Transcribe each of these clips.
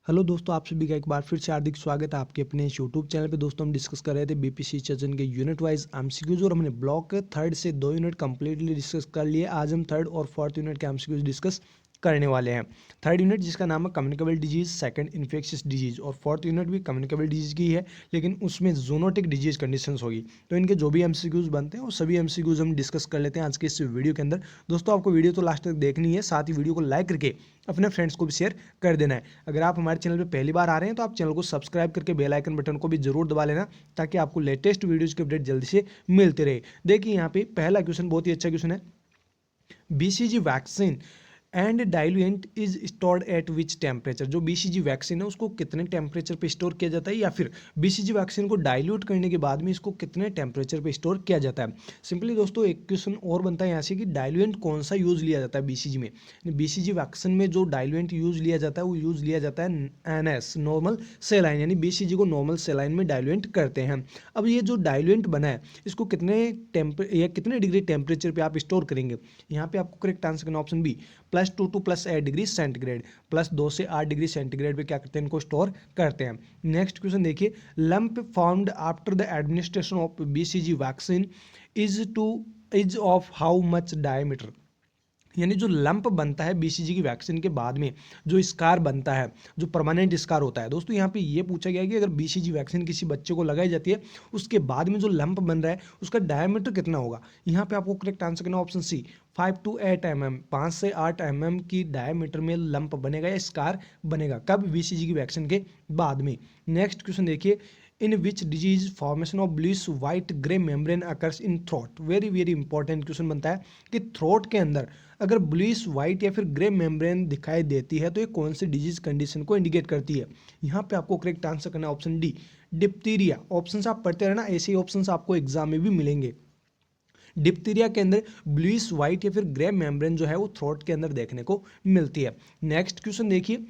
Hello दोस्तों, आप सभी का एक बार फिर से हार्दिक स्वागत है आपके अपने इस यूट्यूब चैनल पे। दोस्तों हम डिस्कस कर रहे थे बीपीसी सेशन के यूनिट वाइज एमसीक्यूज और हमने ब्लॉक थर्ड से 2 यूनिट कंप्लीटली डिस्कस कर लिए। आज हम थर्ड और फोर्थ यूनिट के एमसीक्यूज डिस्कस करने वाले हैं। थर्ड यूनिट जिसका नाम है communicable disease, second infectious disease और फोर्थ यूनिट भी कम्युनिकेबल डिजीज की है, लेकिन उसमें जोनोटिक डिजीज कंडीशंस होगी। तो इनके जो भी एमसीक्यूज बनते हैं वो सभी एमसीक्यूज हम डिस्कस कर लेते हैं आज के इस वीडियो के अंदर। दोस्तों आपको वीडियो तो लास्ट तक देखनी है, साथ ही वीडियो को लाइक करके अपने फ्रेंड्स को भी शेयर कर देना है। अगर आप हमारे चैनल पे पहली बार आ रहे हैं तो आप चैनल को सब्सक्राइब करके बेल आइकन बटन को भी जरूर दबा लेना, ताकि आपको लेटेस्ट वीडियोज़ की अपडेट जल्दी से मिलते रहे। देखिए यहाँ पे पहला क्वेश्चन बहुत ही अच्छा क्वेश्चन है। BCG vaccine and diluent is stored at which temperature. जो बीसीजी वैक्सीन है उसको कितने टेम्परेचर पे स्टोर किया जाता है, या फिर बीसीजी वैक्सीन को डाइल्यूट करने के बाद में इसको कितने टेम्परेचर पे स्टोर किया जाता है। सिंपली दोस्तों एक क्वेश्चन और बनता है यहाँ से कि डाइल्यूएंट कौन सा यूज लिया जाता है बीसीजी में। बीसीजी वैक्सीन में जो डाइल्यूएंट यूज लिया जाता है वो यूज लिया जाता है एनएस, नॉर्मल सेलाइन, यानी बीसीजी को नॉर्मल सेलाइन में डाइल्यूएंट करते हैं। अब ये जो डाइल्यूएंट बना है इसको कितने डिग्री टेम्परेचर पे आप स्टोर करेंगे। यहाँ पे आपको करेक्ट आंसर करना option B +2 to +8 degree centigrade, +2 से 8 डिग्री सेंटीग्रेड पे क्या करते हैं, इनको स्टोर करते हैं। नेक्स्ट क्वेश्चन देखिए, lump formed after the administration of BCG vaccine is of how much diameter. यानी जो लंप बनता है बीसीजी की वैक्सीन के बाद में, जो स्कार बनता है, जो परमानेंट स्कार होता है। दोस्तों यहाँ पे ये पूछा गया है कि अगर बीसीजी वैक्सीन किसी बच्चे को लगाई जाती है उसके बाद में जो लंप बन रहा है उसका डायमीटर कितना होगा। यहाँ पे आपको करेक्ट आंसर करना ऑप्शन सी 5 to 8 mm, 5 से 8 mm की डायमीटर में लंप बनेगा या स्कार बनेगा। कब? बीसीजी की वैक्सीन के बाद में। नेक्स्ट क्वेश्चन देखिए, in which disease formation of bluish white grey membrane occurs in throat. Very very important question बनता है कि थ्रोट के अंदर अगर ब्लूइश वाइट या फिर ग्रे मेम्ब्रेन दिखाई देती है तो ये कौन सी डिजीज कंडीशन को इंडिकेट करती है। यहाँ पे आपको करेक्ट आंसर करना है ऑप्शन डी, डिप्थीरिया। ऑप्शंस आप पढ़ते रहना, ऐसे ही ऑप्शंस आपको एग्जाम में भी मिलेंगे। डिप्थीरिया के अंदर ब्लूइश वाइट या फिर ग्रे मेम्ब्रेन जो है वो थ्रोट के अंदर देखने को मिलती है। नेक्स्ट क्वेश्चन देखिए,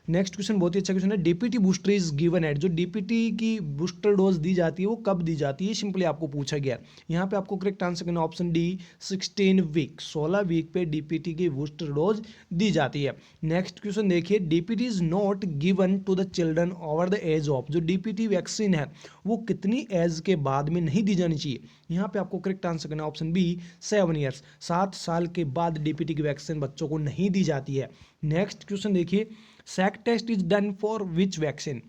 नेक्स्ट क्वेश्चन बहुत ही अच्छा क्वेश्चन है। DPT booster is given at. जो डीपीटी की बूस्टर डोज दी जाती है वो कब दी जाती है, सिंपली आपको पूछा गया। यहाँ पे आपको करेक्ट आंसर करना ऑप्शन डी 16 वीक, 16 वीक पे डीपीटी की बूस्टर डोज दी जाती है। नेक्स्ट क्वेश्चन देखिए, DPT is not given to the children over the age of. जो डीपीटी वैक्सीन है वो कितनी एज के बाद में नहीं दी जानी चाहिए। यहाँ पे आपको करेक्ट आंसर करना ऑप्शन बी 7 ईयर्स, 7 साल के बाद डीपीटी की वैक्सीन बच्चों को नहीं दी जाती है। नेक्स्ट क्वेश्चन देखिए, Schick test is done for which vaccine.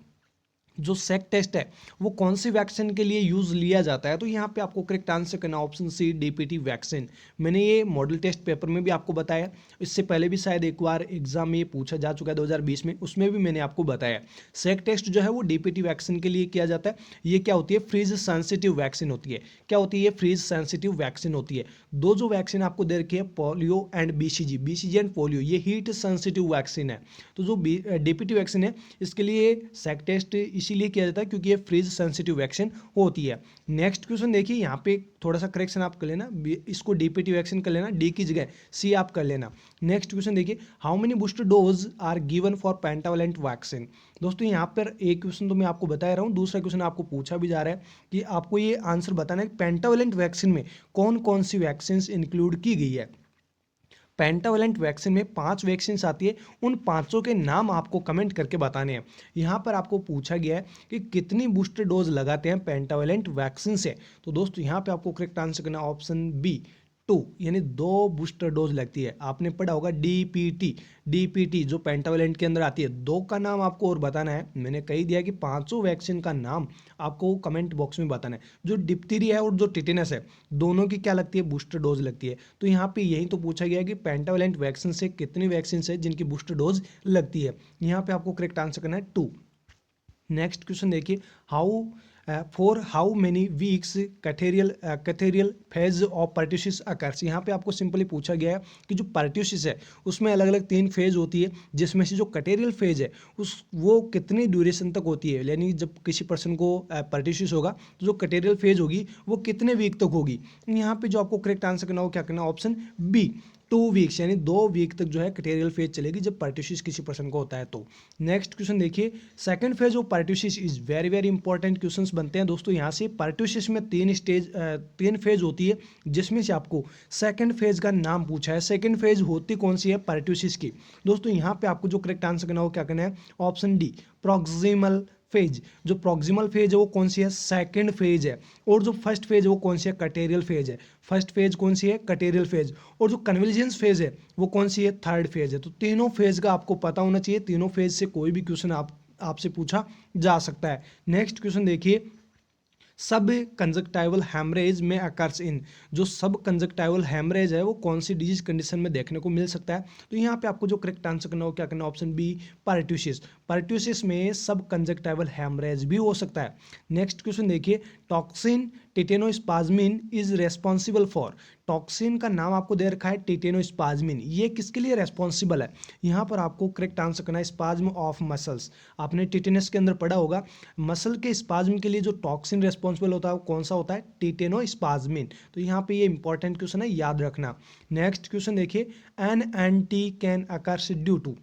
जो सेक टेस्ट है वो कौन सी वैक्सीन के लिए यूज लिया जाता है। तो यहाँ पे आपको करेक्ट आंसर करना ऑप्शन सी डीपीटी वैक्सीन। मैंने ये मॉडल टेस्ट पेपर में भी आपको बताया, इससे पहले भी शायद एक बार एग्जाम में ये पूछा जा चुका है 2020 में, उसमें भी मैंने आपको बताया। सेक टेस्ट जो है वो डीपीटी वैक्सीन के लिए किया जाता है। ये क्या होती है, फ्रीज सेंसिटिव वैक्सीन होती है। क्या होती है, फ्रीज सेंसिटिव वैक्सीन होती है। दो जो वैक्सीन आपको दे रखी है, polio and BCG, BCG and polio, ये हीट सेंसिटिव वैक्सीन है। तो जो डीपीटी वैक्सीन है इसके लिए सेक टेस्ट इसीलिए किया जाता है क्योंकि ये फ्रीज सेंसिटिव वैक्सीन होती है। नेक्स्ट क्वेश्चन देखिए, यहाँ पे थोड़ा सा करेक्शन आप कर लेना, इसको डीपीटी वैक्सीन कर लेना, डी की जगह सी आप कर लेना। नेक्स्ट क्वेश्चन देखिए, how many booster dose are given for pentavalent vaccine. दोस्तों यहाँ पर एक क्वेश्चन तो मैं आपको बता रहा हूँ, दूसरा क्वेश्चन आपको पूछा भी जा रहा है कि आपको ये आंसर बताना है पेंटावलेंट वैक्सीन में कौन कौन सी वैक्सीन इंक्लूड की गई है। पेंटावलेंट वैक्सीन में 5 वैक्सीन आती है, उन पांचों के नाम आपको कमेंट करके बताने हैं। यहाँ पर आपको पूछा गया है कि कितनी बूस्टर डोज लगाते हैं पेंटावलेंट वैक्सीन से। तो दोस्तों यहाँ पे आपको करेक्ट आंसर करना ऑप्शन बी 2, यानी 2 बूस्टर डोज लगती है। आपने पढ़ा होगा डीपीटी, डीपीटी जो पेंटावलेंट के अंदर आती है। 2 का नाम आपको और बताना है, मैंने कही दिया कि 5 वैक्सीन का नाम आपको कमेंट बॉक्स में बताना है। जो डिप्थीरिया है और जो टिटेनस है दोनों की क्या लगती है, बूस्टर डोज लगती है। तो यहाँ पे यही तो पूछा गया है कि पेंटावलेंट वैक्सीन से कितनी वैक्सीन है जिनकी बूस्टर डोज लगती है। यहाँ पे आपको करेक्ट आंसर करना है 2। नेक्स्ट क्वेश्चन देखिए, for how many weeks catarrhal phase of pertussis occurs. यहाँ पे आपको सिंपली पूछा गया है कि जो पर्ट्यूसिस है उसमें अलग अलग 3 फेज होती है, जिसमें से जो कैथेरियल फेज है वो कितनी ड्यूरेशन तक होती है। यानी जब किसी पर्सन को पर्ट्यूसिस होगा तो जो कैथेरियल फेज होगी वो कितने वीक तक होगी। यहाँ पे जो आपको करेक्ट आंसर करना हो क्या करना, ऑप्शन बी 2 वीक्स यानी 2 वीक तक जो है कैटेरियल फेज चलेगी जब पर्ट्यूसिस किसी पर्सन को होता है तो। नेक्स्ट क्वेश्चन देखिए, second phase of pertussis is very very important questions बनते हैं दोस्तों यहाँ से। पर्ट्यूसिस में 3 फेज होती है, जिसमें से आपको सेकंड फेज का नाम पूछा है। सेकंड फेज होती कौन सी है पर्ट्यूसिस की? दोस्तों यहाँ पे आपको जो करेक्ट आंसर करना हो क्या करना है, ऑप्शन डी प्रॉक्सिमल फेज। जो प्रॉक्सिमल फेज है वो कौन सी है? सेकंड फेज है। और जो फर्स्ट फेज है वो कौन सी है? कैटेरियल फेज है। फर्स्ट फेज कौन सी है? कैटेरियल फेज। और जो कन्वर्जेंस फेज है वो कौन सी है? थर्ड फेज है। तो तीनों फेज का आपको पता होना चाहिए, तीनों फेज से कोई भी क्वेश्चन आपसे पूछा जा सकता है। नेक्स्ट क्वेश्चन देखिए, सब कंजक्टाइवल हैमरेज में अकर्स इन। जो सब कंजक्टाइवल हैमरेज है वो कौन सी डिजीज कंडीशन में देखने को मिल सकता है? तो यहाँ पे आपको जो करेक्ट आंसर करना हो क्या करना, ऑप्शन बी पर्ट्यूसिस। पर्ट्यूसिस में सब कंजक्टाइवल हैमरेज भी हो सकता है। नेक्स्ट क्वेश्चन देखिए, toxin tetanospasmin is responsible for. Toxin का नाम आपको दे रखा है टेटेनोस्पाज्मिन, ये किसके लिए रेस्पॉन्सिबल है? यहाँ पर आपको करेक्ट आंसर करना है स्पाज्म ऑफ मसल्स। आपने टेटेनस के अंदर पढ़ा होगा, मसल के स्पाज्म के लिए जो टॉक्सिन रेस्पॉन्सिबल होता है वो कौन सा होता है? टेटेनोस्पाज्मिन। तो यहाँ पे ये इंपॉर्टेंट क्वेश्चन है, याद रखना। नेक्स्ट क्वेश्चन देखिए, N N T can occurs due to.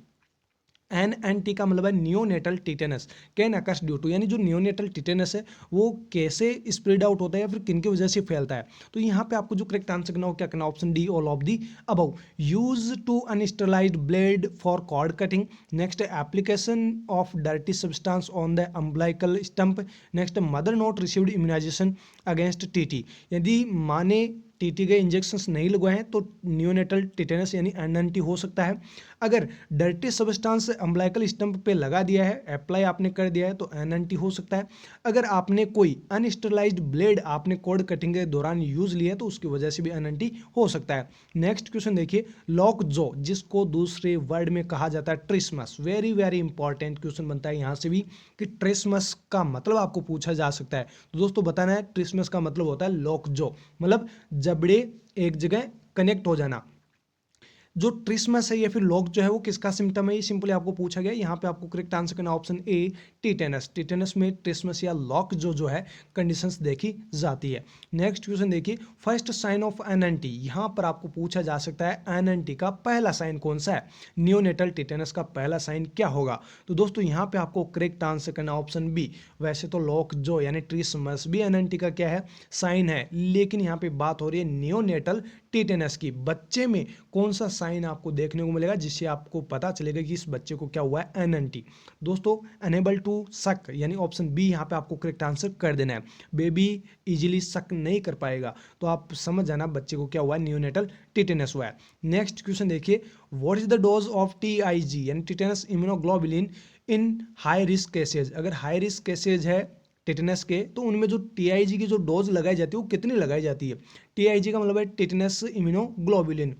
NNT का मतलब है neonatal tetanus, can occurs due to, यानी जो नियोनेटल टिटेनस है वो कैसे स्प्रेड आउट होता है या फिर किन की वजह से फैलता है? तो यहाँ पे आपको जो करेक्ट आंसर करना हो क्या करना, option D all of the above. Use to unsterilised blade for cord cutting. Next application of dirty substance on the umbilical stump. Next mother not received immunisation against TT. यदि माँ ने TT के injections नहीं लगवाए हैं तो neonatal tetanus यानी NNT हो सकता है। अगर डर्टी सब्सटेंस अम्बलाइकल स्टंप पे लगा दिया है, अप्लाई आपने कर दिया है, तो NNT हो सकता है। अगर आपने कोई अनस्टरलाइज्ड ब्लेड आपने कॉर्ड कटिंग के दौरान यूज लिया है तो उसकी वजह से भी NNT हो सकता है। नेक्स्ट क्वेश्चन देखिए, लॉक जो, जिसको दूसरे वर्ड में कहा जाता है ट्रिसमस। वेरी वेरी इंपॉर्टेंट क्वेश्चन बनता है यहाँ से भी कि ट्रिसमस का मतलब आपको पूछा जा सकता है। तो दोस्तों बताना है, ट्रिसमस का मतलब होता है लॉक जो, मतलब जबड़े एक जगह कनेक्ट हो जाना। जो ट्रिसमस है या फिर लॉक जो है वो किसका सिम्टम है, ये सिंपली आपको पूछा गया। यहाँ पे आपको करेक्ट आंसर करना ऑप्शन ए टिटेनस। टिटेनस में ट्रिसमस या लॉक जो है कंडीशंस देखी जाती है। नेक्स्ट क्वेश्चन देखिए, फर्स्ट साइन ऑफ NNT। यहाँ पर आपको पूछा जा सकता है NNT का पहला साइन कौन सा है? नियोनेटल टिटेनस का पहला साइन क्या होगा? तो दोस्तों यहाँ पे आपको करेक्ट आंसर करना ऑप्शन बी। वैसे तो लॉक जो यानी ट्रिसमस भी NNT का क्या है? साइन है, लेकिन यहाँ पे बात हो रही है नियोनेटल टिटेनस की। बच्चे में कौन सा साइन आपको देखने को मिलेगा जिससे आपको पता चलेगा कि इस बच्चे को क्या हुआ है? NNT। दोस्तों अनेबल टू सक यानी ऑप्शन बी यहाँ पे आपको करेक्ट आंसर कर देना है। बेबी इजीली सक नहीं कर पाएगा, तो आप समझ जाना बच्चे को क्या हुआ है? नियोनेटल टिटेनस हुआ है। नेक्स्ट क्वेश्चन देखिए, what is the dose of TIG यानी टिटेनस इम्यूनोग्लोबुलिन इन हाई रिस्क केसेज। अगर हाई रिस्क केसेज है टिटेनस के तो उनमें जो TIG की जो डोज लगाई जाती है वो कितनी लगाई जाती है? TIG का मतलब है टिटेनस इम्यूनोग्लोबुलिन।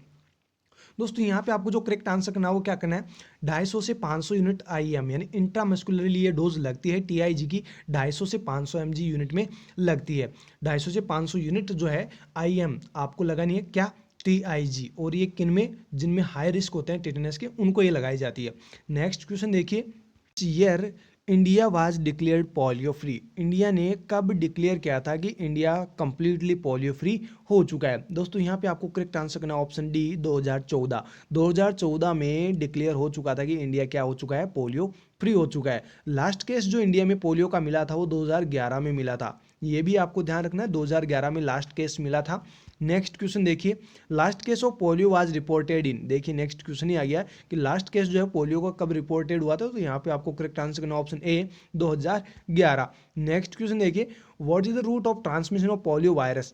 दोस्तों यहाँ पे आपको जो करेक्ट आंसर करना है वो क्या करना है, 250 से 500 यूनिट IM यानी इंट्रामस्कुलरली ये डोज लगती है TIG की। 250 से 500 mg यूनिट में लगती है। 250 से 500 यूनिट जो है IM आपको लगानी है क्या? TIG। और ये किन में? जिनमें हाई रिस्क होते हैं टिटेनस के, उनको ये लगाई जाती है। नेक्स्ट क्वेश्चन देखिए, year India was declared polio free. India ने कब डिक्लेयर किया था कि इंडिया कंप्लीटली पोलियो फ्री हो चुका है? दोस्तों यहाँ पे आपको करेक्ट आंसर करना ऑप्शन डी 2014। 2014 में डिक्लेयर हो चुका था कि इंडिया क्या हो चुका है? पोलियो फ्री हो चुका है। लास्ट केस जो इंडिया में पोलियो का मिला था वो 2011 में मिला था, ये भी आपको ध्यान रखना है, 2011 में लास्ट केस मिला था। नेक्स्ट क्वेश्चन देखिए, last case of polio was reported in. देखिए नेक्स्ट क्वेश्चन ही आ गया कि लास्ट केस जो है पोलियो का कब रिपोर्टेड हुआ था, तो यहाँ पे आपको करेक्ट आंसर करना ऑप्शन ए 2011। नेक्स्ट क्वेश्चन देखिए, what is the route of transmission of polio virus.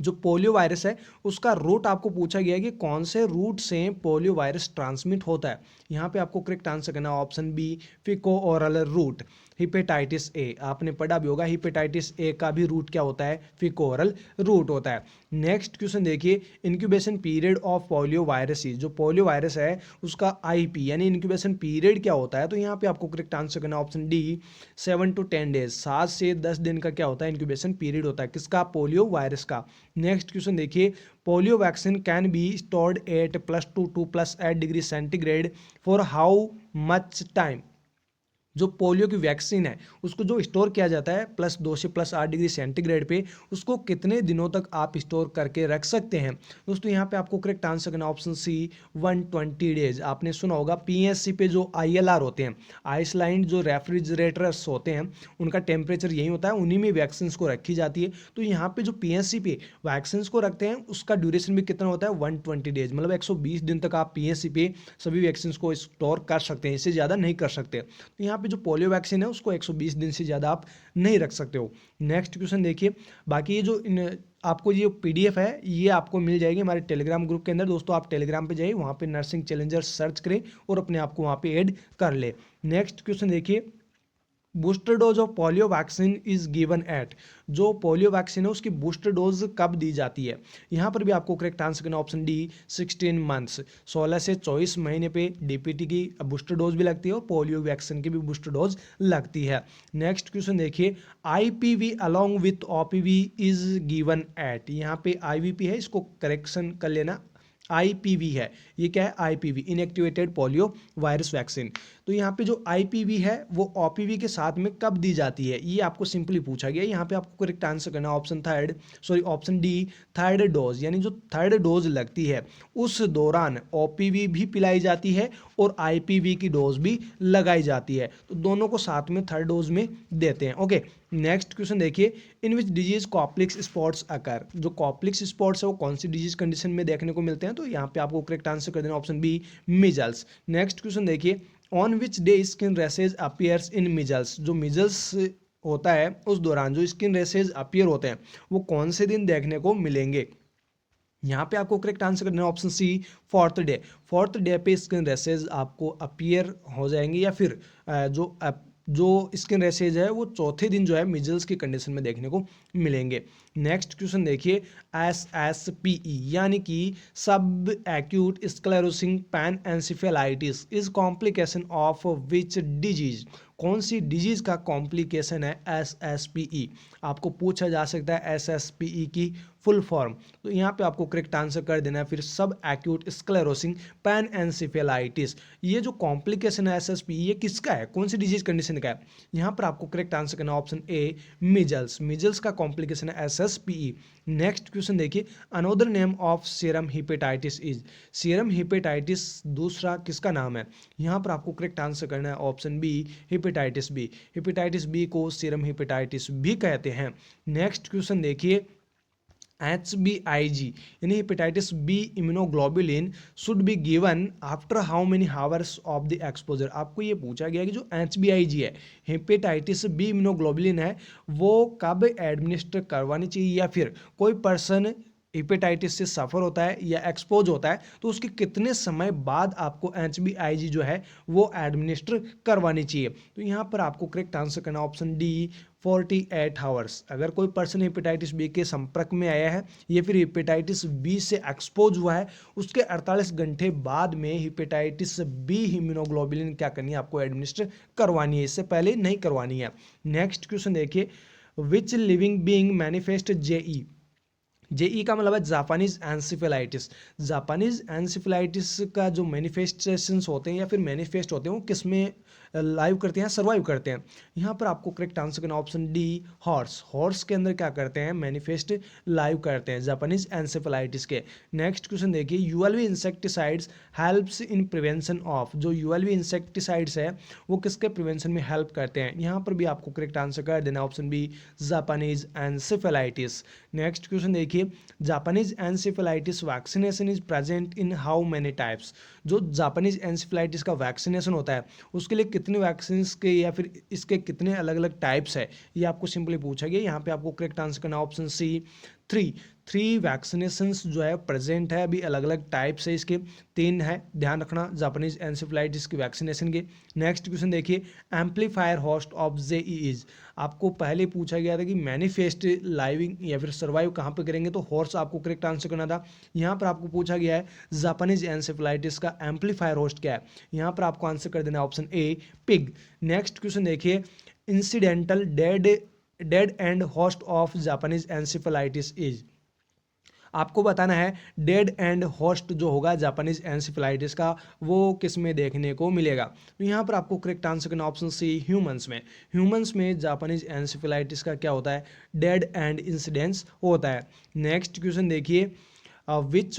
जो पोलियो वायरस है उसका रूट आपको पूछा गया है कि कौन से रूट से पोलियो वायरस ट्रांसमिट होता है। यहाँ पे आपको करेक्ट आंसर करना है option B faeco oral route. Hepatitis A आपने पढ़ा भी होगा, हिपेटाइटिस ए का भी रूट क्या होता है? फिको ओरल रूट होता है। नेक्स्ट क्वेश्चन देखिए, incubation period of polio virus. जो पोलियो वायरस है उसका IP यानी इंक्यूबेशन पीरियड क्या होता है? तो यहाँ पे आपको करेक्ट आंसर करना ऑप्शन डी 7 to 10 डेज, 7 से 10 दिन का क्या होता है? इंक्यूबेशन पीरियड होता है। किसका? पोलियो वायरस का। नेक्स्ट क्वेश्चन देखिए, polio vaccine can be stored at +2 to +8 degree centigrade for how much time. जो पोलियो की वैक्सीन है उसको जो स्टोर किया जाता है +2 से +8 डिग्री सेंटीग्रेड पे, उसको कितने दिनों तक आप स्टोर करके रख सकते हैं। दोस्तों यहाँ पे आपको करेक्ट आंसर करना ऑप्शन सी 120 डेज। आपने सुना होगा पीएससी पे जो आईएलआर होते हैं, आइसलैंड जो रेफ्रिजरेटर्स होते हैं, उनका टेम्परेचर यही होता है, उन्हीं में वैक्सीन को रखी जाती है। तो यहाँ पे जो पीएससी पे वैक्सीन को रखते हैं उसका ड्यूरेशन भी कितना होता है 120 डेज, मतलब 120 दिन तक आप पीएससी पे सभी वैक्सीन को स्टोर कर सकते हैं, इससे ज़्यादा नहीं कर सकते। तो यहाँ पे जो पोलियो वैक्सीन है उसको 120 दिन से ज़्यादा आप नहीं रख सकते हो। नेक्स्ट क्वेश्चन देखिए, बाकी ये जो आपको ये पीडीएफ है ये आपको मिल जाएगी हमारे टेलीग्राम ग्रुप के अंदर। दोस्तों आप टेलीग्राम पे जाइए, वहाँ पे नर्सिंग चैलेंजर सर्च करें और अपने आप को वहाँ पे ऐड कर ले। नेक्स्ट क्वेश्चन देखिए, booster dose of polio vaccine is given at, जो पोलियो वैक्सीन है उसकी बूस्टर डोज कब दी जाती है। यहाँ पर भी आपको करेक्ट आंसर करना ऑप्शन डी 16 मंथ्स, 16 से 24 महीने पे डीपीटी की बूस्टर डोज भी लगती है और पोलियो वैक्सीन की भी बूस्टर डोज लगती है। नेक्स्ट क्वेश्चन देखिए, IPv along with OPV is given at, यहाँ पे आईवीपी है, इसको करेक्शन कर लेना, आईपीवी है। ये क्या है, IPv inactivated polio virus vaccine. तो यहाँ पे जो आईपीवी है वो ओपीवी के साथ में कब दी जाती है, ये आपको सिंपली पूछा गया। यहाँ पे आपको करेक्ट आंसर करना ऑप्शन डी थर्ड डोज, यानी जो थर्ड डोज लगती है उस दौरान ओपीवी भी पिलाई जाती है और आईपीवी की डोज भी लगाई जाती है, तो दोनों को साथ में थर्ड डोज में देते हैं। ओके, नेक्स्ट क्वेश्चन देखिए, इन विच डिजीज कॉप्लिक्स स्पॉट्स अकर, जो कॉप्लिक्स स्पॉट्स है वो कौन सी डिजीज कंडीशन में देखने को मिलते हैं, तो यहाँ पे आपको करेक्ट आंसर कर देना option B measles. Next question देखिए, on which day skin rashes appears in measles, जो मीजल्स होता है उस दौरान जो स्किन रैशेज अपीयर होते हैं वो कौन से दिन देखने को मिलेंगे। यहाँ पे आपको करेक्ट आंसर करना है option C fourth day. Fourth day पे स्किन रैशेज आपको अपीयर हो जाएंगे, या फिर जो स्किन रैशेज है वो चौथे दिन जो है मिजल्स की कंडीशन में देखने को मिलेंगे। नेक्स्ट क्वेश्चन देखिए, SSPE यानी कि सब acute sclerosing pan encephalitis is complication of which disease, कौन सी डिजीज का कॉम्प्लिकेशन है SSPE। आपको पूछा जा सकता है SSPE की फुल फॉर्म, तो यहाँ पे आपको करेक्ट आंसर कर देना है फिर सब एक्यूट स्क्लेरोसिंग पैन एनसेफेलाइटिस। ये जो कॉम्प्लिकेशन है SSPE ये किसका है, कौन सी डिजीज कंडीशन का है, यहाँ पर आपको करेक्ट आंसर करना ऑप्शन ए मिजल्स, मिजल्स का कॉम्प्लिकेशन है SSPE। नेक्स्ट क्वेश्चन देखिए, another name of serum hepatitis is, serum hepatitis दूसरा किसका नाम है, यहाँ पर आपको करेक्ट आंसर करना है option B hepatitis B, hepatitis B को सीरम हिपेटाइटिस भी कहते हैं। नेक्स्ट क्वेश्चन देखिए, HBIG यानी hepatitis B immunoglobulin should be given after how many hours of the exposure. आपको ये पूछा गया कि जो HBIG है हेपेटाइटिस बी इम्यूनोग्लोबुलिन है वो कब एडमिनिस्टर करवानी चाहिए, या फिर कोई पर्सन हेपेटाइटिस से सफ़र होता है या एक्सपोज होता है तो उसके कितने समय बाद आपको HBIG जो है वो एडमिनिस्टर करवानी चाहिए। तो यहाँ पर आपको करेक्ट आंसर करना ऑप्शन डी 48 आवर्स। अगर कोई पर्सन हेपेटाइटिस बी के संपर्क में आया है या फिर हेपेटाइटिस बी से एक्सपोज हुआ है उसके 48 घंटे बाद में हेपेटाइटिस बी इम्यूनोग्लोबुलिन क्या करनी है, आपको एडमिनिस्टर करवानी है, इससे पहले नहीं करवानी है। नेक्स्ट क्वेश्चन देखिए, which living being manifest JE का मतलब है जापानीज एनसेफेलाइटिस। जापानीज एनसेफेलाइटिस का जो मैनिफेस्टेशंस होते हैं या फिर मैनिफेस्ट होते हैं वो किस में लाइव करते हैं, सर्वाइव करते हैं। यहाँ पर आपको करेक्ट आंसर करना ऑप्शन डी हॉर्स, हॉर्स के अंदर क्या करते हैं, मैनिफेस्ट लाइव करते हैं जापानीज एनसेफेलाइटिस के। नेक्स्ट क्वेश्चन देखिए, ULV insecticides helps in prevention of, जो यूएलवी इंसेक्टिसाइड्स है वो किसके प्रिवेंशन में हेल्प करते हैं, यहाँ पर भी आपको करेक्ट आंसर कर देना option B Japanese encephalitis. Next question देखिए, Japanese encephalitis vaccination is present in how many types, जो जापानीज एनसेफेलाइटिस का वैक्सीनेशन होता है उसके लिए कितने वैक्सीन के या फिर इसके कितने अलग अलग टाइप्स है, ये आपको सिंपली पूछा गया। यहाँ पे आपको करेक्ट आंसर करना ऑप्शन सी थ्री वैक्सीनेशंस जो है प्रेजेंट है, अभी अलग अलग टाइप्स है इसके, 3 है, ध्यान रखना जापानीज एनसेफेलाइटिस की वैक्सीनेशन के। नेक्स्ट क्वेश्चन देखिए, amplifier host of JE is, आपको पहले पूछा गया था कि मैनिफेस्ट लाइविंग या फिर सर्वाइव कहाँ पे करेंगे, तो हॉर्स आपको करेक्ट आंसर करना था। यहाँ पर आपको पूछा गया है जापानीज एनसेफेलाइटिस का एम्पलीफायर होस्ट क्या है, यहाँ पर आपको आंसर कर देना option A pig. Next question देखिए, incidental dead end host of Japanese encephalitis is, आपको बताना है डेड एंड होस्ट जो होगा जापानीज एनसेफेलाइटिस का वो किस में देखने को मिलेगा। तो यहाँ पर आपको करेक्ट आंसर करना ऑप्शन सी ह्यूमंस में जापानीज एनसेफेलाइटिस का क्या होता है, डेड एंड इंसिडेंस होता है। नेक्स्ट क्वेश्चन देखिए, which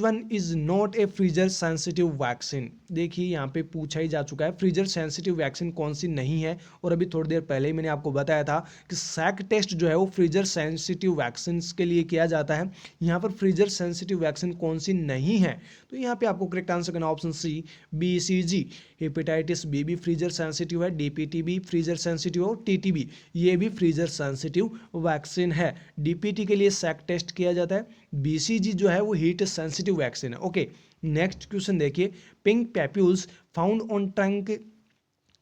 one is not a freezer sensitive vaccine. देखिए यहाँ पे पूछा ही जा चुका है फ्रीजर सेंसिटिव वैक्सीन कौन सी नहीं है, और अभी थोड़ी देर पहले ही मैंने आपको बताया था कि सैक टेस्ट जो है वो फ्रीजर सेंसिटिव वैक्सीन के लिए किया जाता है। यहाँ पर फ्रीजर सेंसिटिव वैक्सीन कौन सी नहीं है, तो यहाँ पे आपको करेक्ट आंसर करना option C BCG। Hepatitis B भी फ्रीजर सेंसिटिव है, DPT भी फ्रीजर सेंसिटिव और TTB ये भी फ्रीजर सेंसिटिव वैक्सीन है। DPT के लिए सैक टेस्ट किया जाता है, BCG जो है वो हीट सेंसिटिव वैक्सीन है। ओके, नेक्स्ट क्वेश्चन देखिए, pink papules found on trunk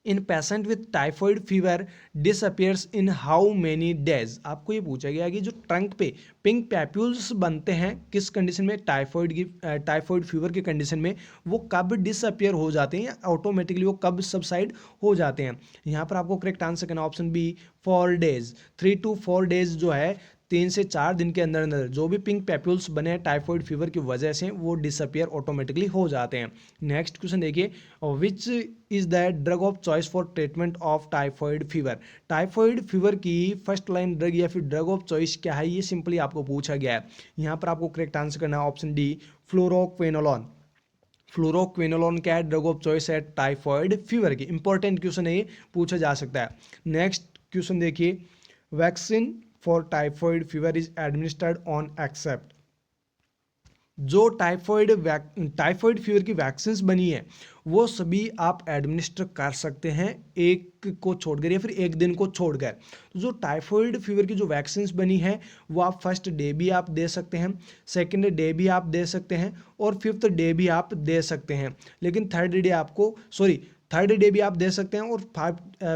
in patient with typhoid fever disappears in how many days. आपको ये पूछा गया कि जो ट्रंक पे पिंक पैप्यूल्स बनते हैं किस कंडीशन में, टाइफॉइड फीवर की कंडीशन में, वो कब डिसअपियर हो जाते हैं या ऑटोमेटिकली वो कब सबसाइड हो जाते हैं। यहाँ पर आपको करेक्ट आंसर करना option B 4 days, 3 to 4 days जो है 3 से 4 दिन के अंदर अंदर जो भी पिंक पैप्यूल्स बने हैं टाइफॉइड फीवर की वजह से वो डिसअपियर ऑटोमेटिकली हो जाते हैं। नेक्स्ट क्वेश्चन देखिए, which is the drug of choice for treatment of typhoid fever. Typhoid fever की फर्स्ट लाइन ड्रग या फिर ड्रग ऑफ चॉइस क्या है, ये सिंपली आपको पूछा गया है। यहाँ पर आपको करेक्ट आंसर करना है ऑप्शन डी फ्लोरोक्विनोलोन। फ्लोरोक्विनोलोन क्या है, ड्रग ऑफ चॉइस है टाइफॉइड फीवर की। इंपॉर्टेंट क्वेश्चन है ये, पूछा जा सकता है। नेक्स्ट क्वेश्चन देखिए, vaccine for typhoid fever is administered on except. जो टाइफॉइड फीवर की वैक्सीन्स बनी है वो सभी आप एडमिनिस्टर कर सकते हैं एक को छोड़कर या फिर एक दिन को छोड़कर। तो जो टाइफॉइड फीवर की जो वैक्सीन्स बनी है वो आप फर्स्ट डे भी आप दे सकते हैं, सेकेंड डे भी आप दे सकते हैं और फिफ्थ डे भी आप दे सकते हैं। लेकिन थर्ड डे भी आप दे सकते हैं और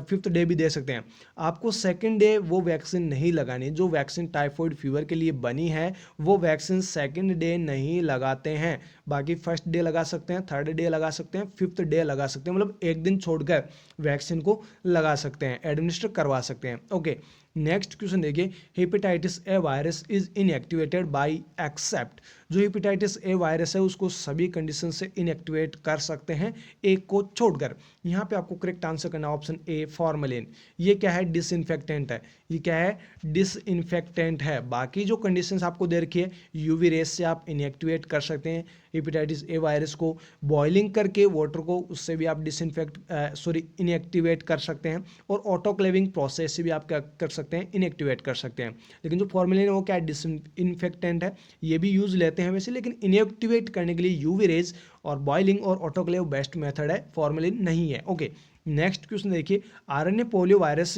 फिफ्थ डे भी दे सकते हैं। आपको सेकेंड डे वो वैक्सीन नहीं लगानी। जो वैक्सीन टाइफॉइड फीवर के लिए बनी है वो वैक्सीन सेकेंड डे नहीं लगाते हैं, बाकी फर्स्ट डे लगा सकते हैं, थर्ड डे लगा सकते हैं, फिफ्थ डे लगा सकते हैं, मतलब एक दिन छोड़कर वैक्सीन को लगा सकते हैं, एडमिनिस्टर करवा सकते हैं। ओके, नेक्स्ट क्वेश्चन देखिए, hepatitis A virus is inactivated by except. जो हेपेटाइटिस ए वायरस है उसको सभी कंडीशन से इनएक्टिवेट कर सकते हैं एक को छोड़कर। यहाँ पे आपको करेक्ट आंसर करना ऑप्शन ए फॉर्मेलिन। ये क्या है, डिसइंफेक्टेंट है। ये क्या है, डिसइंफेक्टेंट है। बाकी जो कंडीशंस आपको दे रखी है, यूवी रेस से आप इनएक्टिवेट कर सकते हैं हेपेटाइटिस ए वायरस को, बॉइलिंग करके वाटर को उससे भी आप इनएक्टिवेट कर सकते हैं, और ऑटोक्लेविंग प्रोसेस से भी आप क्या कर सकते हैं, इनएक्टिवेट कर सकते हैं। लेकिन जो फॉर्मेलिन है वो क्या है, डिसइंफेक्टेंट है। ये भी यूज लेते हैं वैसे, लेकिन इनएक्टिवेट करने के लिए यूवी रेज और बॉइलिंग और ऑटोक्लेव बेस्ट मेथड है, फॉर्मेलिन नहीं है। ओके, नेक्स्ट क्वेश्चन देखिए, RNA polio virus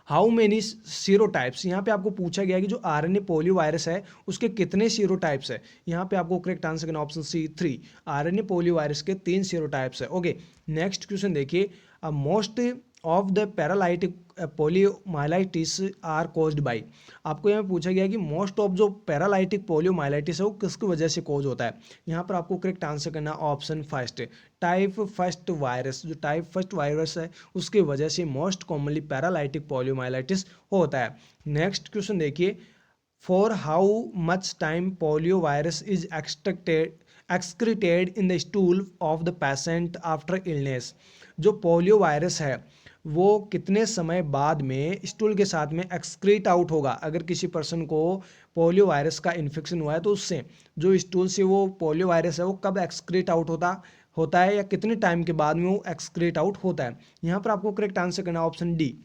how many सीरोटाइप्स। यहाँ पे आपको पूछा गया कि जो आरएनए पोलियो वायरस है उसके कितने सीरोटाइप्स है। यहाँ पे आपको करेक्ट आंसर करना option C 3। RNA polio virus के 3 सीरोटाइप्स है। ओके, नेक्स्ट क्वेश्चन देखिए, most of the paralytic poliomyelitis are caused by. आपको यहाँ पूछा गया कि मोस्ट ऑफ जो पैरालाइटिक पोलियोमाइलाइटिस है वो किसकी वजह से कॉज होता है। यहाँ पर आपको करेक्ट आंसर करना option first, type first virus. जो टाइप फर्स्ट वायरस है उसकी वजह से मोस्ट कॉमनली पैरालाइटिक पोलियोमाइलाइटिस होता है। नेक्स्ट क्वेश्चन देखिए, for how much time polio virus is excreted in the stool of the patient after illness. जो पोलियो वायरस है वो कितने समय बाद में स्टूल के साथ में एक्सक्रीट आउट होगा। अगर किसी पर्सन को पोलियो वायरस का इन्फेक्शन हुआ है तो उससे जो स्टूल से वो पोलियो वायरस है वो कब एक्सक्रीट आउट होता है या कितने टाइम के बाद में वो एक्सक्रीट आउट होता है। यहाँ पर आपको करेक्ट आंसर करना ऑप्शन डी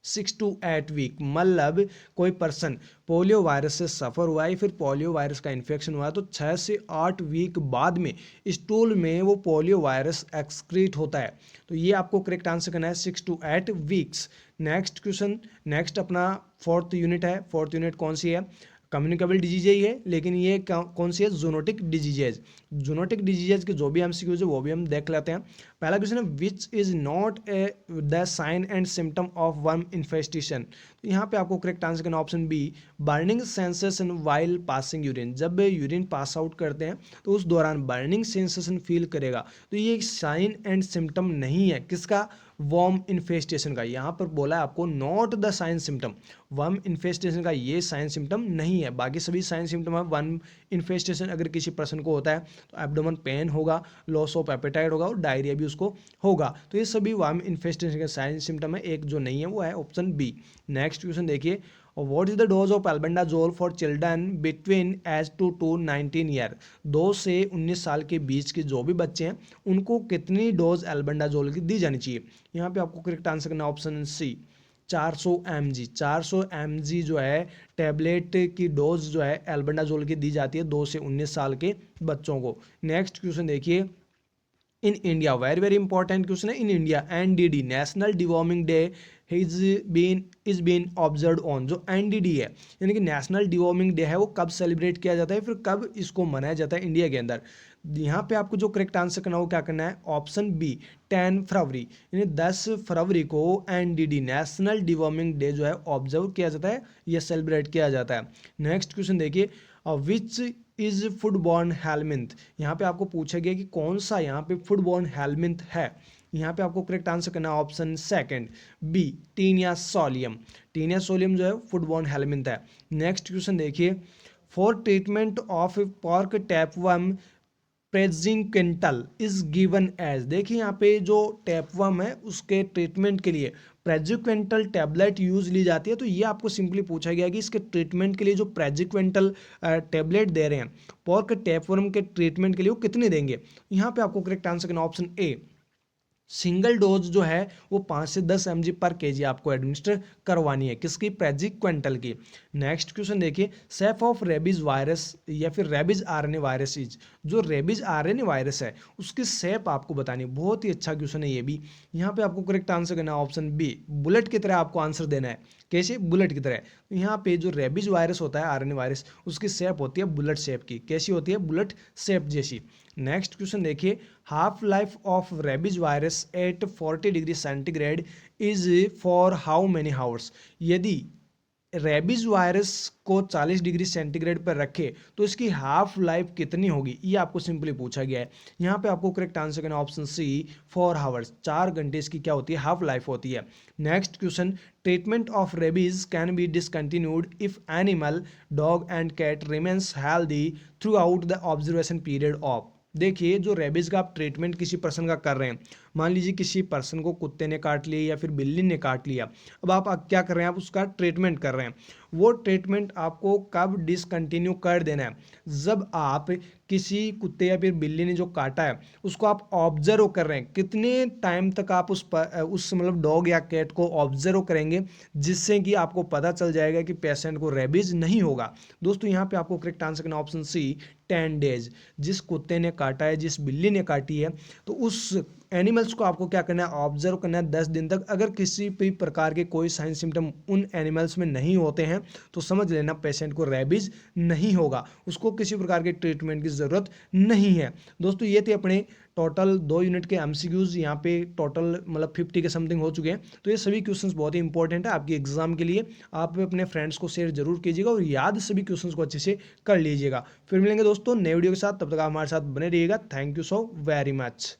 6 to 8 वीक। मतलब कोई पर्सन पोलियो वायरस से सफ़र हुआ है फिर पोलियो वायरस का इन्फेक्शन हुआ है तो 6 से 8 वीक बाद में स्टूल में वो पोलियो वायरस एक्सक्रीट होता है। तो ये आपको करेक्ट आंसर करना है 6 to 8 weeks. Next question, next अपना 4th यूनिट है। 4th यूनिट कौन सी है, कम्युनिकेबल डिजीज ही है, लेकिन ये कौन सी है, जूनोटिक डिजीजेज। जूनोटिक डिजीजेज के जो भी एमसीक्यूज है वो भी हम देख लेते हैं। पहला क्वेश्चन है which is not the sign and symptom of worm infestation. तो यहाँ पे आपको करेक्ट आंसर करना option B, burning sensation while passing urine. जब यूरिन पास आउट करते हैं तो उस दौरान बर्निंग सेंसेशन फील करेगा। तो ये एक साइन एंड सिम्टम नहीं है किसका, वर्म इन्फेस्टेशन का। यहाँ पर बोला है आपको not the sign symptom, worm infestation का ये साइन सिम्टम नहीं है। बाकी सभी साइन सिम्टम है। वर्म इन्फेस्टेशन अगर किसी पर्सन को होता है तो एब्डोमेन पेन होगा, लॉस ऑफ एपेटाइट होगा और डायरिया भी उसको होगा। तो ये सभी वर्म इन्फेस्टेशन के साइन सिम्टम है। एक जो नहीं है वो है ऑप्शन बी। नेक्स्ट क्वेश्चन देखिए, what is the dose of albendazole for children between age two 19 year. 2 से 19 साल के बीच के जो भी बच्चे हैं उनको कितनी डोज एल्बेंडाजोल की दी जानी चाहिए। यहाँ पे आपको करेक्ट आंसर करना ऑप्शन सी, 400 mg। 400 mg जो है टैबलेट की डोज जो है एल्बेंडाजोल की दी जाती है 2 से 19 साल के बच्चों को। नेक्स्ट क्वेश्चन देखिए, in India, very very important question है, in India NDD national deworming day is been observe on. जो एनडीडी है यानी कि नेशनल डिवॉर्मिंग डे है वो कब सेलिब्रेट किया जाता है, फिर कब इसको मनाया जाता है इंडिया के अंदर। यहाँ पे आपको जो करेक्ट आंसर करना हो क्या करना है, ऑप्शन बी 10 फरवरी, यानी 10 फरवरी को एनडीडी नेशनल डिवॉर्मिंग डे जो है ऑब्जर्व किया जाता है या सेलिब्रेट किया जाता है। नेक्स्ट क्वेश्चन देखिए, विच इज फूडबॉर्न हेलमिंथ। यहाँ पे आपको पूछा गया कि कौन सा यहाँ पे फूडबॉर्न हेलमिंथ है। यहाँ पे आपको करेक्ट आंसर करना है option second B, taenia solium. Taenia solium जो है फूडबॉर्न हेलमिंथ है। नेक्स्ट क्वेश्चन देखिए, for treatment of pork tapeworm praziquantel is given as. देखिए यहाँ पे जो टैपवर्म है उसके ट्रीटमेंट के लिए प्रेजिक्विंटल टैबलेट यूज ली जाती है। तो ये आपको सिंपली पूछा गया कि इसके ट्रीटमेंट के लिए जो प्रेजिक्विंटल टैबलेट दे रहे हैं पॉर्क टैपवर्म के ट्रीटमेंट के लिए वो कितने देंगे। यहाँ पे आपको करेक्ट आंसर करना ऑप्शन ए, सिंगल डोज जो है वो 5 से 10 mg पर केजी आपको एडमिनिस्टर करवानी है किसकी, प्रेजिक्विंटल की। नेक्स्ट क्वेश्चन देखिए, सेफ ऑफ रेबीज वायरस या फिर रेबीज आरएनए वायरस इज। जो रेबीज आरएनए वायरस है उसकी सेप आपको बतानी है। बहुत ही अच्छा क्वेश्चन है ये भी। यहाँ पे आपको करेक्ट आंसर करना है ऑप्शन बी, बुलेट की तरह आपको आंसर देना है। कैसे, बुलेट की तरह। तो यहाँ पे जो रेबीज वायरस होता है आरएनए वायरस उसकी शेप होती है बुलेट शेप की। कैसी होती है, बुलेट शेप जैसी। नेक्स्ट क्वेश्चन देखिए, half life of rabies virus at 40 degree centigrade is for how many hours. यदि रेबीज वायरस को 40 डिग्री सेंटीग्रेड पर रखे तो इसकी हाफ लाइफ कितनी होगी, ये आपको सिंपली पूछा गया है। यहाँ पे आपको करेक्ट आंसर करना ऑप्शन सी, 4 आवर्स। 4 घंटे इसकी क्या होती है, हाफ लाइफ होती है। Next question, treatment of rabies can be discontinued if animal dog and cat remains healthy throughout the observation period of. देखिए जो रेबीज का आप ट्रीटमेंट किसी पर्सन का कर रहे हैं, मान लीजिए किसी पर्सन को कुत्ते ने काट लिया या फिर बिल्ली ने काट लिया, अब आप क्या कर रहे हैं, आप उसका ट्रीटमेंट कर रहे हैं। वो ट्रीटमेंट आपको कब डिसकंटिन्यू कर देना है, जब आप किसी कुत्ते या फिर बिल्ली ने जो काटा है उसको आप ऑब्जर्व कर रहे हैं। कितने टाइम तक आप उस मतलब डॉग या कैट को ऑब्जर्व करेंगे जिससे कि आपको पता चल जाएगा कि पेशेंट को रेबीज नहीं होगा। दोस्तों यहाँ पे आपको करेक्ट आंसर करना ऑप्शन सी, 10 डेज। जिस कुत्ते ने काटा है, जिस बिल्ली ने काटी है, तो उस एनिमल्स को आपको क्या करना है, ऑब्जर्व करना है 10 दिन तक। अगर किसी भी प्रकार के कोई साइन सिम्टम उन एनिमल्स में नहीं होते हैं तो समझ लेना पेशेंट को रेबीज नहीं होगा, उसको किसी प्रकार के ट्रीटमेंट की ज़रूरत नहीं है। दोस्तों ये थे अपने टोटल 2 यूनिट के एमसीक्यूज। यहाँ पे टोटल मतलब 50 के समथिंग हो चुके हैं। तो ये सभी क्वेश्चंस बहुत ही इंपॉर्टेंट है आपकी एग्जाम के लिए। आप अपने फ्रेंड्स को शेयर जरूर कीजिएगा और याद सभी क्वेश्चंस को अच्छे से कर लीजिएगा। फिर मिलेंगे दोस्तों नए वीडियो के साथ, तब तक आप हमारे साथ बने रहिएगा। Thank you so very much.